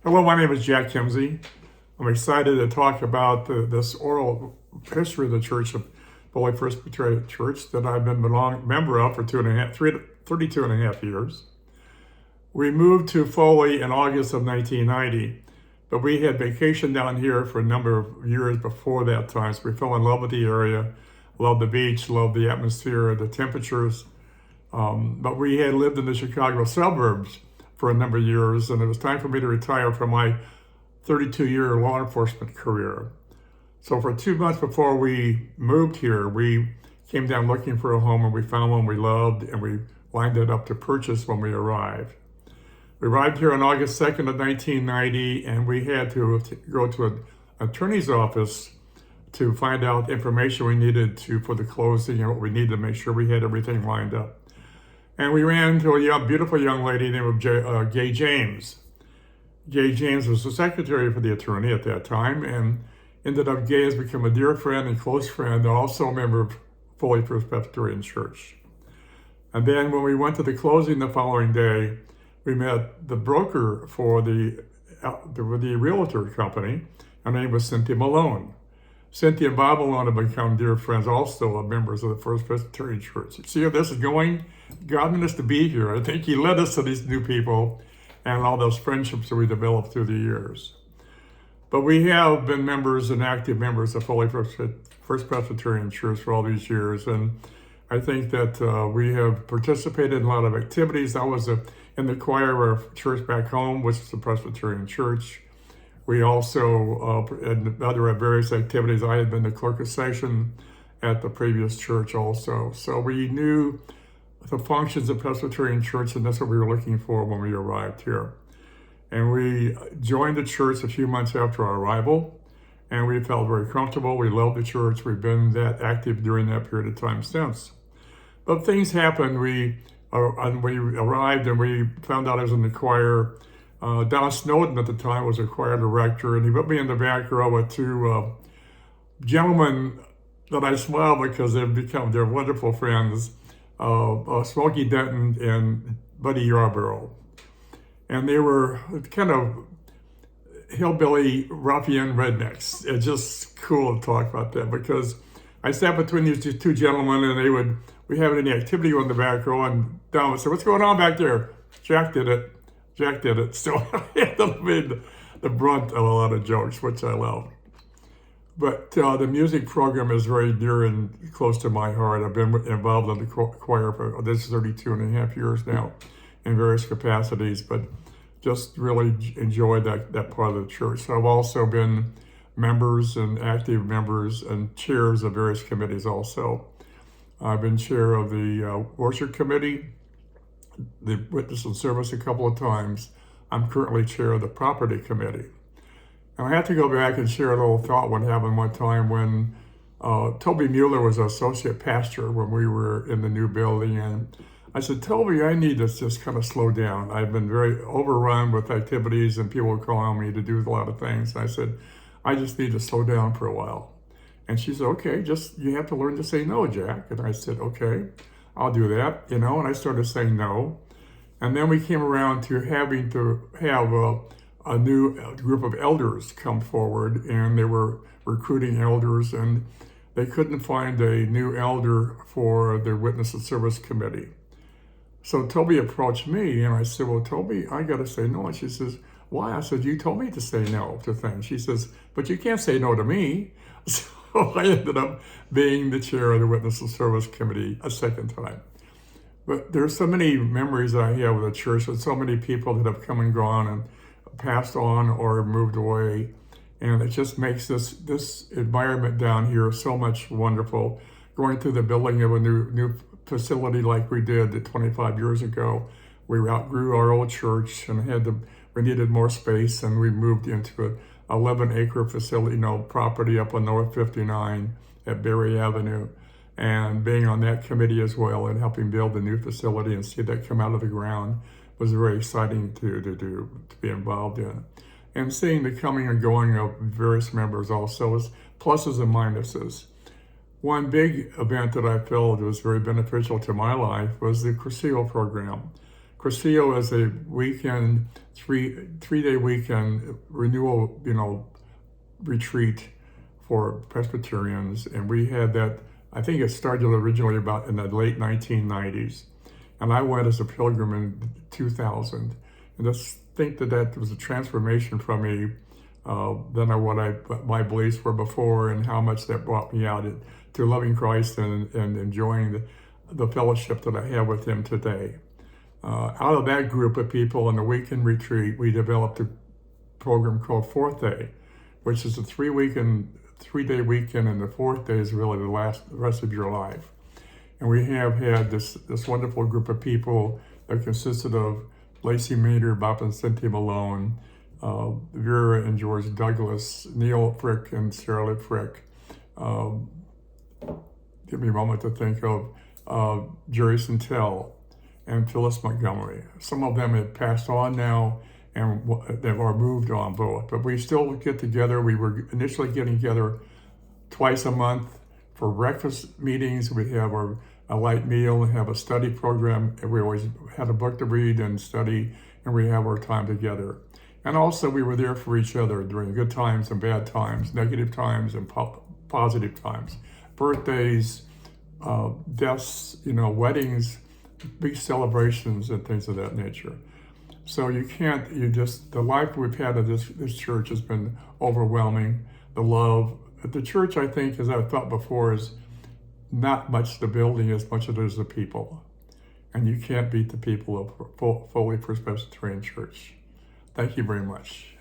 Hello, my name is Jack Kimsey. I'm excited to talk about this oral history of the Church of Foley Presbyterian Church that I've been a member of for 32 and a half years. We moved to Foley in August of 1990, but we had vacation down here for a number of years before that time, so we fell in love with the area, loved the beach, loved the atmosphere, the temperatures, but we had lived in the Chicago suburbs for a number of years, and it was time for me to retire from my 32-year law enforcement career. So for 2 months before we moved here, we came down looking for a home, and we found one we loved, and we lined it up to purchase when we arrived. We arrived here on August 2nd of 1990, and we had to go to an attorney's office to find out information we needed for the closing and what we needed to make sure we had everything lined up. And we ran into a beautiful young lady named Gay James. Gay James was the secretary for the attorney at that time, and ended up Gay has become a dear friend and close friend, and also a member of Foley Presbyterian Church. And then when we went to the closing the following day, we met the broker for the realtor company. Her name was Cynthia Malone. Cynthia and Bob Malone have become dear friends, also members of the First Presbyterian Church. See how this is going? God meant us to be here. I think He led us to these new people and all those friendships that we developed through the years. But we have been members and active members of Foley First Presbyterian Church for all these years, and I think that we have participated in a lot of activities. I was in the choir of our church back home, which is the Presbyterian Church. We also had other various activities. I had been the clerk of session at the previous church also. So we knew the functions of Presbyterian Church, and that's what we were looking for when we arrived here. And we joined the church a few months after our arrival, and we felt very comfortable. We loved the church. We've been that active during that period of time since. But things happened. We arrived and we found out I was in the choir. Don Snowden at the time was a choir director, and he put me in the back row with two gentlemen that I smile because they're wonderful friends, Smokey Denton and Buddy Yarborough. And they were kind of hillbilly ruffian rednecks. It's just cool to talk about that because I sat between these two gentlemen, and we have any activity on the back row, and Don would say, "What's going on back there?" Jack did it. So I had to be the brunt of a lot of jokes, which I love. But the music program is very dear and close to my heart. I've been involved in the choir for this 32 and a half years now in various capacities, but just really enjoyed that part of the church. So I've also been members and active members and chairs of various committees also. I've been chair of the worship committee, the witness and service a couple of times. I'm currently chair of the property committee. And I have to go back and share a little thought what happened one time when Toby Mueller was associate pastor when we were in the new building. And I said, "Toby, I need to just kind of slow down. I've been very overrun with activities and people calling me to do a lot of things." And I said, "I just need to slow down for a while." And she said, "Okay, you have to learn to say no, Jack." And I said, "Okay, I'll do that," and I started saying no. And then we came around to having to have a new group of elders come forward, and they were recruiting elders, and they couldn't find a new elder for the witness and service committee. So Toby approached me, and I said, "Well, Toby, I got to say no." And she says, "Why?" I said, "You told me to say no to things." She says, "But you can't say no to me." So I ended up being the chair of the witness and service committee a second time. But there's so many memories that I have with the church, and so many people that have come and gone and passed on or moved away. And it just makes this environment down here so much wonderful. Going through the building of a new facility like we did 25 years ago, we outgrew our old church and we needed more space, and we moved into an 11-acre facility, property up on North 59 at Berry Avenue. And being on that committee as well and helping build the new facility and see that come out of the ground was very exciting to be involved in. And seeing the coming and going of various members also is pluses and minuses. One big event that I felt was very beneficial to my life was the Cursillo program. Cursillo is a weekend, three-day weekend renewal, retreat for Presbyterians, and we had that. I think it started originally about in the late 1990s, and I went as a pilgrim in 2000. And just think that was a transformation for me than what my beliefs were before, and how much that brought me out to loving Christ and enjoying the fellowship that I have with Him today. Out of that group of people in the weekend retreat, we developed a program called Fourth Day, which is a 3-day weekend, and the fourth day is really the rest of your life. And we have had this wonderful group of people that consisted of Lacey Maynard, Bob and Cynthia Malone, Vera and George Douglas, Neil Frick and Sarah Lee Frick. Give me a moment to think of Jerry Santel and Phyllis Montgomery. Some of them have passed on now, and they are moved on both. But we still get together. We were initially getting together twice a month for breakfast meetings. We'd have a light meal and have a study program. And we always had a book to read and study, and we have our time together. And also we were there for each other during good times and bad times, negative times and positive times. Birthdays, deaths, weddings, big celebrations and things of that nature. So the life we've had at this church has been overwhelming. The love at the church, I think, as I've thought before, is not much the building as much as it is the people. And you can't beat the people of Foley Presbyterian Church. Thank you very much.